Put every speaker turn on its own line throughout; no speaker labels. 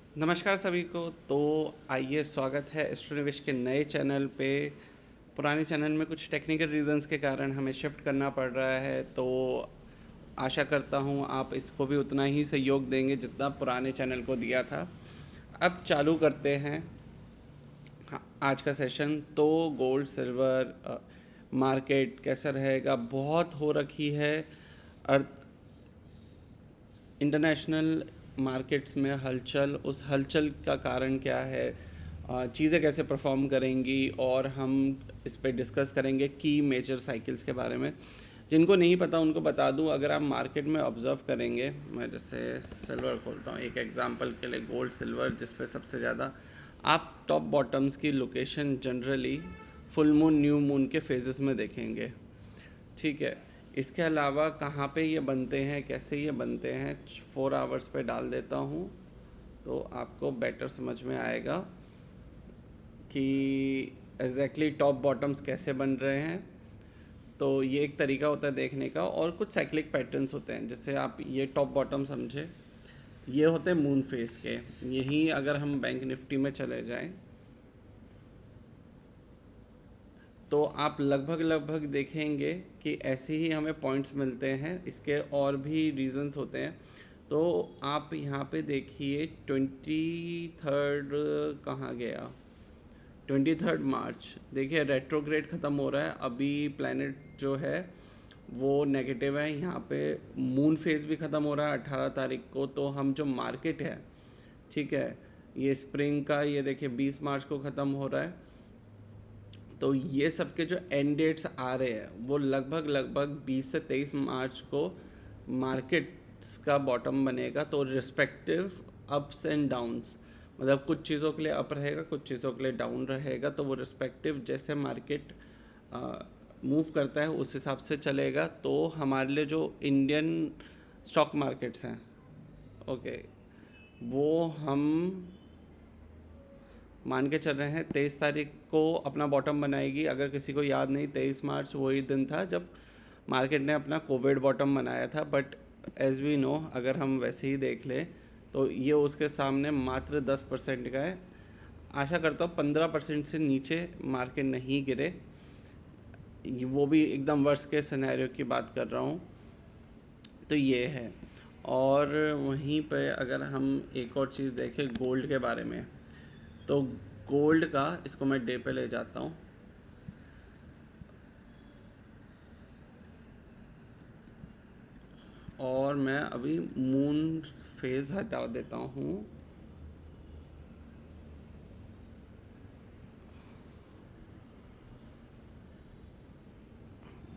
नमस्कार सभी को। तो आइए, स्वागत है एस्ट्रोनिवेश के नए चैनल पे। पुराने चैनल में कुछ टेक्निकल रीजंस के कारण हमें शिफ्ट करना पड़ रहा है, तो आशा करता हूँ आप इसको भी उतना ही सहयोग देंगे जितना पुराने चैनल को दिया था। अब चालू करते हैं आज का सेशन। तो गोल्ड सिल्वर मार्केट कैसा रहेगा, बहुत हो रखी है अर्थ इंटरनेशनल मार्केट्स में हलचल। उस हलचल का कारण क्या है, चीज़ें कैसे परफॉर्म करेंगी, और हम इस पे डिस्कस करेंगे की मेजर साइकिल्स के बारे में। जिनको नहीं पता उनको बता दूं, अगर आप मार्केट में ऑब्ज़र्व करेंगे, मैं जैसे सिल्वर खोलता हूं एक एग्जांपल के लिए, गोल्ड सिल्वर, जिस पे सबसे ज़्यादा आप टॉप बॉटम्स की location generally full moon new moon के फेजेस में देखेंगे। ठीक है, इसके अलावा कहाँ पे ये बनते हैं, कैसे ये बनते हैं, 4 आवर्स पे डाल देता हूँ तो आपको बेटर समझ में आएगा कि एग्जैक्टली टॉप बॉटम्स कैसे बन रहे हैं। तो ये एक तरीका होता है देखने का, और कुछ साइक्लिक पैटर्न्स होते हैं। जैसे आप ये टॉप बॉटम समझे, ये होते हैं मून फेस के। यही अगर हम बैंक निफ्टी में चले जाएं तो आप लगभग लगभग देखेंगे कि ऐसे ही हमें पॉइंट्स मिलते हैं। इसके और भी रीजंस होते हैं। तो आप यहाँ पे देखिए 23 कहाँ गया, 23 मार्च, देखिए रेट्रोग्रेड ख़त्म हो रहा है। अभी प्लैनेट जो है वो नेगेटिव है। यहाँ पे मून फेज भी ख़त्म हो रहा है 18 तारीख को। तो हम जो मार्केट है, ठीक है, ये स्प्रिंग का, ये देखिए 20 मार्च को ख़त्म हो रहा है। तो ये सब के जो एंड डेट्स आ रहे हैं वो लगभग लगभग 20 से 23 मार्च को मार्केट्स का बॉटम बनेगा। तो रिस्पेक्टिव अप्स एंड डाउन्स, मतलब कुछ चीज़ों के लिए अप रहेगा, कुछ चीज़ों के लिए डाउन रहेगा। तो वो रिस्पेक्टिव जैसे मार्केट मूव करता है उस हिसाब से चलेगा। तो हमारे लिए जो इंडियन स्टॉक मार्केट्स हैं, ओके, वो हम मान के चल रहे हैं 23 तारीख को अपना बॉटम बनाएगी। अगर किसी को याद नहीं, 23 मार्च वही दिन था जब मार्केट ने अपना कोविड बॉटम बनाया था। बट एज वी नो, अगर हम वैसे ही देख लें तो ये उसके सामने मात्र 10% का है। आशा करता हूँ 15% से नीचे मार्केट नहीं गिरे। वो भी एकदम वर्स्ट के सिनेरियो की बात कर रहा हूँ। तो ये है। और वहीं पे अगर हम एक और चीज़ देखें गोल्ड के बारे में, तो गोल्ड का, इसको मैं डे पे ले जाता हूँ। और मैं अभी मून फेज हटा देता हूँ।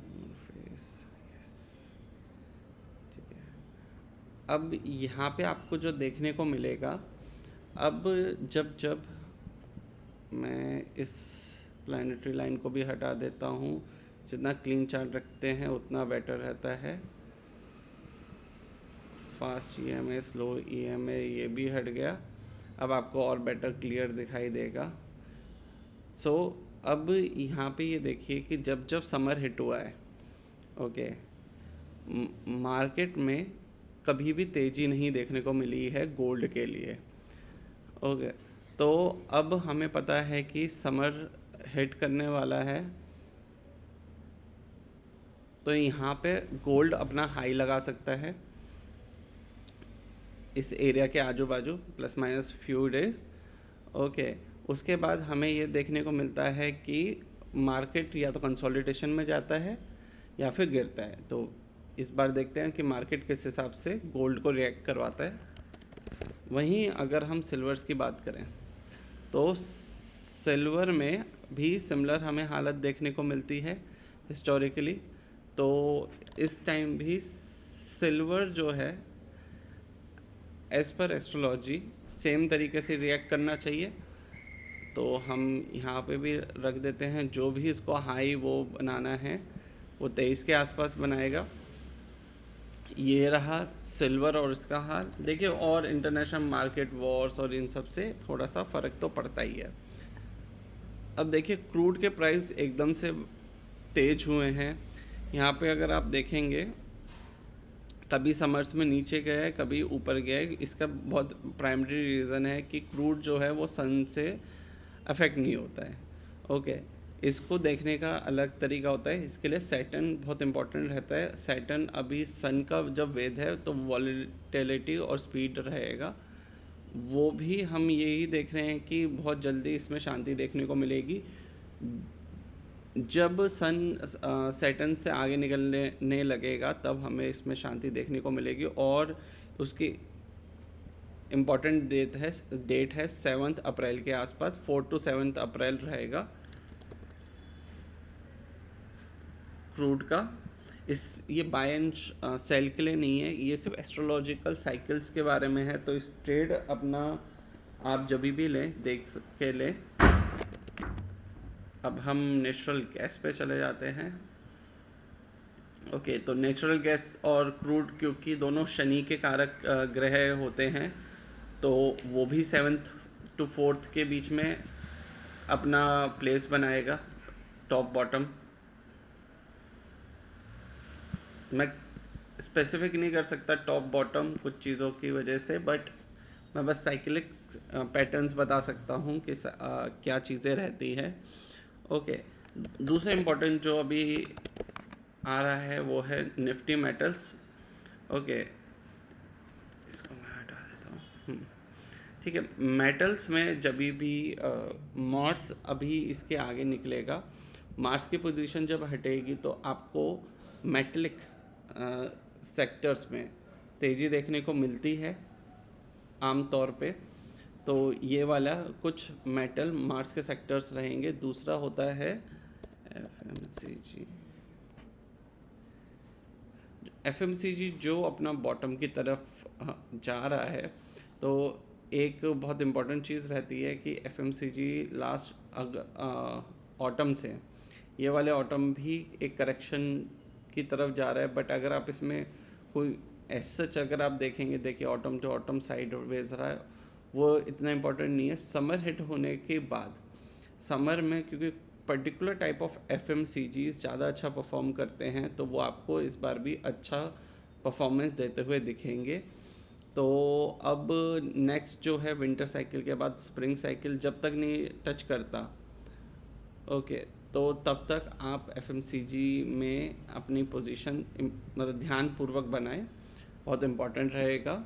मून फेज, यस, ठीक है। अब यहाँ पे आपको जो देखने को मिलेगा, अब जब जब मैं इस प्लानिटरी लाइन को भी हटा देता हूँ, जितना क्लीन चार्ट रखते हैं उतना बेटर रहता है। फास्ट ईएमए, स्लो ईएमए, ये भी हट गया। अब आपको और बेटर क्लियर दिखाई देगा। सो अब यहाँ पे ये देखिए कि जब जब समर हिट हुआ है, ओके, मार्केट में कभी भी तेज़ी नहीं देखने को मिली है गोल्ड के लिए। ओके, तो अब हमें पता है कि समर हिट करने वाला है। तो यहाँ पे गोल्ड अपना हाई लगा सकता है इस एरिया के आजू बाजू, plus minus few days. Okay, उसके बाद हमें ये देखने को मिलता है कि मार्केट या तो कंसोलिडेशन में जाता है या फिर गिरता है। तो इस बार देखते हैं कि मार्केट किस हिसाब से गोल्ड को रिएक्ट करवाता है। वहीं अगर हम सिल्वर्स की बात करें तो सिल्वर में भी सिमिलर हमें हालत देखने को मिलती है हिस्टोरिकली। तो इस टाइम भी सिल्वर जो है, एज़ पर एस्ट्रोलॉजी, सेम तरीके से रिएक्ट करना चाहिए। तो हम यहाँ पे भी रख देते हैं, जो भी इसको हाई वो बनाना है वो 23 के आसपास बनाएगा। ये रहा सिल्वर और इसका हाल। देखिए, और इंटरनेशनल मार्केट वॉर्स और इन सब से थोड़ा सा फ़र्क तो पड़ता ही है। अब देखिए, क्रूड के प्राइस एकदम से तेज हुए हैं। यहाँ पे अगर आप देखेंगे कभी समर्स में नीचे गया है, कभी ऊपर गया है। इसका बहुत प्राइमरी रीज़न है कि क्रूड जो है वो सन से अफेक्ट नहीं होता है। ओके, इसको देखने का अलग तरीका होता है। इसके लिए सैटर्न बहुत इंपॉर्टेंट रहता है। सैटर्न अभी सन का जब वेद है तो वॉलेटिलिटी और स्पीड रहेगा, वो भी हम यही देख रहे हैं कि बहुत जल्दी इसमें शांति देखने को मिलेगी। जब सन सैटर्न से आगे निकलने लगेगा तब हमें इसमें शांति देखने को मिलेगी। और उसकी इम्पॉर्टेंट डेट है 7 अप्रैल के आसपास, 4 to 7 अप्रैल रहेगा क्रूड का। ये बाय एंड सेल के लिए नहीं है, ये सिर्फ एस्ट्रोलॉजिकल साइकिल्स के बारे में है। तो इस ट्रेड अपना आप जब भी लें देख के लें। अब हम नेचुरल गैस पे चले जाते हैं। ओके, तो नेचुरल गैस और क्रूड क्योंकि दोनों शनि के कारक ग्रह होते हैं, तो वो भी 7th to 4th के बीच में अपना प्लेस बनाएगा, टॉप बॉटम। मैं स्पेसिफिक नहीं कर सकता टॉप बॉटम कुछ चीज़ों की वजह से, बट मैं बस साइक्लिक पैटर्न्स बता सकता हूँ कि क्या चीज़ें रहती है। ओके, दूसरा इम्पोर्टेंट जो अभी आ रहा है वो है निफ्टी मेटल्स। ओके, इसको मैं हटा देता हूँ। ठीक है, मेटल्स में जब भी मार्स अभी इसके आगे निकलेगा, मार्स की पोजीशन जब हटेगी तो आपको मेटलिक सेक्टर्स में तेज़ी देखने को मिलती है आम तौर पे। तो ये वाला कुछ मेटल मार्स के सेक्टर्स रहेंगे। दूसरा होता है एफएमसीजी जो अपना बॉटम की तरफ जा रहा है। तो एक बहुत इम्पॉर्टेंट चीज़ रहती है कि एफएमसीजी लास्ट ऑटम से ये वाले ऑटम भी एक करेक्शन की तरफ जा रहा है। बट अगर आप इसमें कोई सच अगर आप देखेंगे, देखिए ऑटम टू ऑटम साइड वेज रहा है, वो इतना इम्पोर्टेंट नहीं है। समर हिट होने के बाद, समर में क्योंकि पर्टिकुलर टाइप ऑफ एफएमसीजीज ज़्यादा अच्छा परफॉर्म करते हैं, तो वो आपको इस बार भी अच्छा परफॉर्मेंस देते हुए दिखेंगे। तो अब नेक्स्ट जो है विंटर साइकिल के बाद स्प्रिंग साइकिल जब तक नहीं टच करता, ओके, तो तब तक आप एफएमसीजी में अपनी पोजीशन मतलब ध्यानपूर्वक बनाएं, बहुत इम्पॉर्टेंट रहेगा।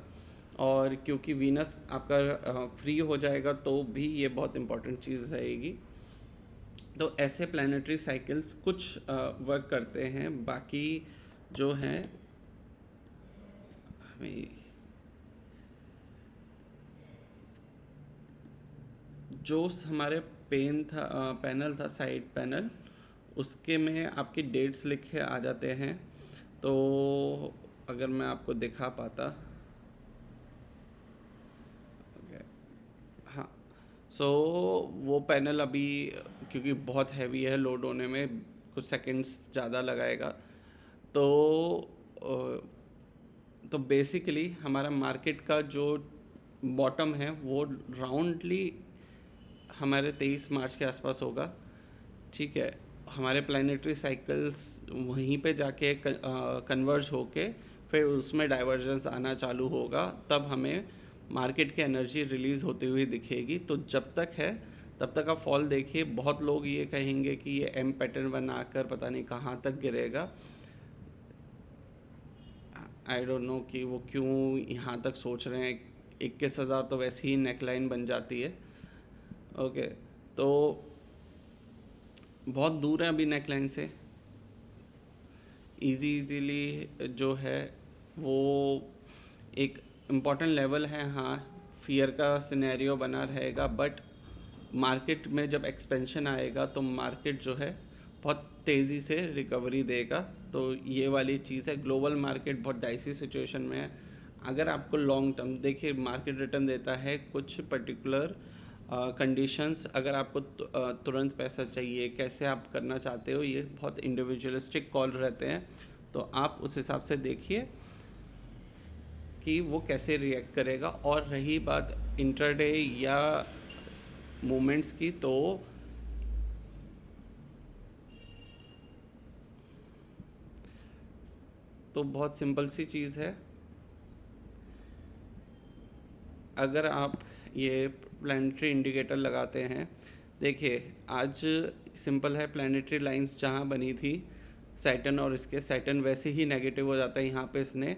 और क्योंकि वीनस आपका फ्री हो जाएगा तो भी ये बहुत इम्पॉर्टेंट चीज़ रहेगी। तो ऐसे प्लानिटरी साइकिल्स कुछ वर्क करते हैं, बाकी जो हैं हमें जो हमारे पैनल था साइड पैनल, उसके में आपकी डेट्स लिखे आ जाते हैं। तो अगर मैं आपको दिखा पाता, हाँ, सो वो पैनल अभी क्योंकि बहुत हैवी है, लोड होने में कुछ सेकंड्स ज़्यादा लगाएगा। तो बेसिकली हमारा मार्केट का जो बॉटम है वो राउंडली हमारे 23 मार्च के आसपास होगा। ठीक है, हमारे प्लानिटरी साइकिल्स वहीं पे जाके कन्वर्ज होके फिर उसमें डाइवर्जेंस आना चालू होगा, तब हमें मार्केट की एनर्जी रिलीज़ होती हुई दिखेगी। तो जब तक है तब तक आप फॉल देखिए। बहुत लोग ये कहेंगे कि ये एम पैटर्न बनाकर पता नहीं कहाँ तक गिरेगा। आई डोंट नो कि वो क्यों यहाँ तक सोच रहे हैं। 21,000 तो वैसे ही नेकलाइन बन जाती है। ओके, तो बहुत दूर है अभी नेकलाइन से। इजीली जो है वो एक इम्पॉर्टेंट लेवल है। हाँ, फियर का सिनेरियो बना रहेगा, बट मार्केट में जब एक्सपेंशन आएगा तो मार्केट जो है बहुत तेज़ी से रिकवरी देगा। तो ये वाली चीज़ है। ग्लोबल मार्केट बहुत डाइसी सिचुएशन में है। अगर आपको लॉन्ग टर्म देखिए, मार्केट रिटर्न देता है कुछ पर्टिकुलर कंडीशंस। अगर आपको तुरंत पैसा चाहिए, कैसे आप करना चाहते हो, ये बहुत इंडिविजुअलिस्टिक कॉल रहते हैं। तो आप उस हिसाब से देखिए कि वो कैसे रिएक्ट करेगा। और रही बात इंटरडे या मूवमेंट्स की, तो बहुत सिंपल सी चीज़ है। अगर आप ये प्लैनेटरी इंडिकेटर लगाते हैं, देखिए आज सिंपल है, प्लैनेटरी लाइंस जहाँ बनी थी सैटर्न और इसके, सैटर्न वैसे ही नेगेटिव हो जाता है। यहाँ पे इसने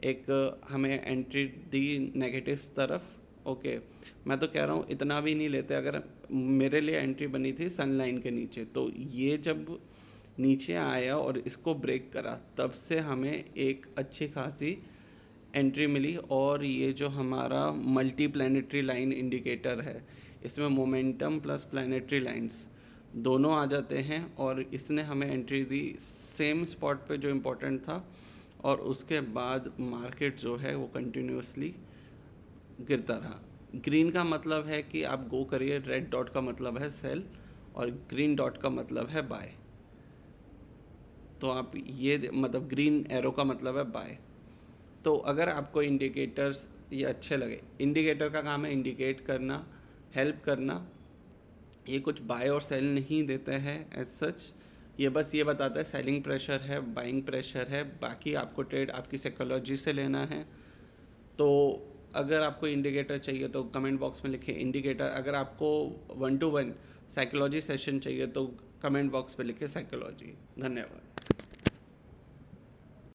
एक हमें एंट्री दी नेगेटिव्स तरफ। ओके, मैं तो कह रहा हूँ इतना भी नहीं लेते। अगर मेरे लिए एंट्री बनी थी सनलाइन के नीचे, तो ये जब नीचे आया और इसको ब्रेक करा, तब से हमें एक अच्छी खासी एंट्री मिली। और ये जो हमारा मल्टी प्लैनेटरी लाइन इंडिकेटर है, इसमें मोमेंटम प्लस प्लैनेटरी लाइंस दोनों आ जाते हैं, और इसने हमें एंट्री दी सेम स्पॉट पे जो इम्पोर्टेंट था। और उसके बाद मार्केट जो है वो कंटिन्यूसली गिरता रहा। ग्रीन का मतलब है कि आप गो करिए, रेड डॉट का मतलब है सेल, और ग्रीन डॉट का मतलब है बाय। तो आप ये मतलब ग्रीन एरो का मतलब है बाय। तो अगर आपको इंडिकेटर्स ये अच्छे लगे, इंडिकेटर का काम है इंडिकेट करना, हेल्प करना। ये कुछ बाय और सेल नहीं देते हैं एज सच, ये बस ये बताता है सेलिंग प्रेशर है, बाइंग प्रेशर है। बाकी आपको ट्रेड आपकी साइकोलॉजी से लेना है। तो अगर आपको इंडिकेटर चाहिए तो कमेंट बॉक्स में लिखिए इंडिकेटर। अगर आपको 1-to-1 साइकोलॉजी सेशन चाहिए तो कमेंट बॉक्स में लिखिए साइकोलॉजी। धन्यवाद।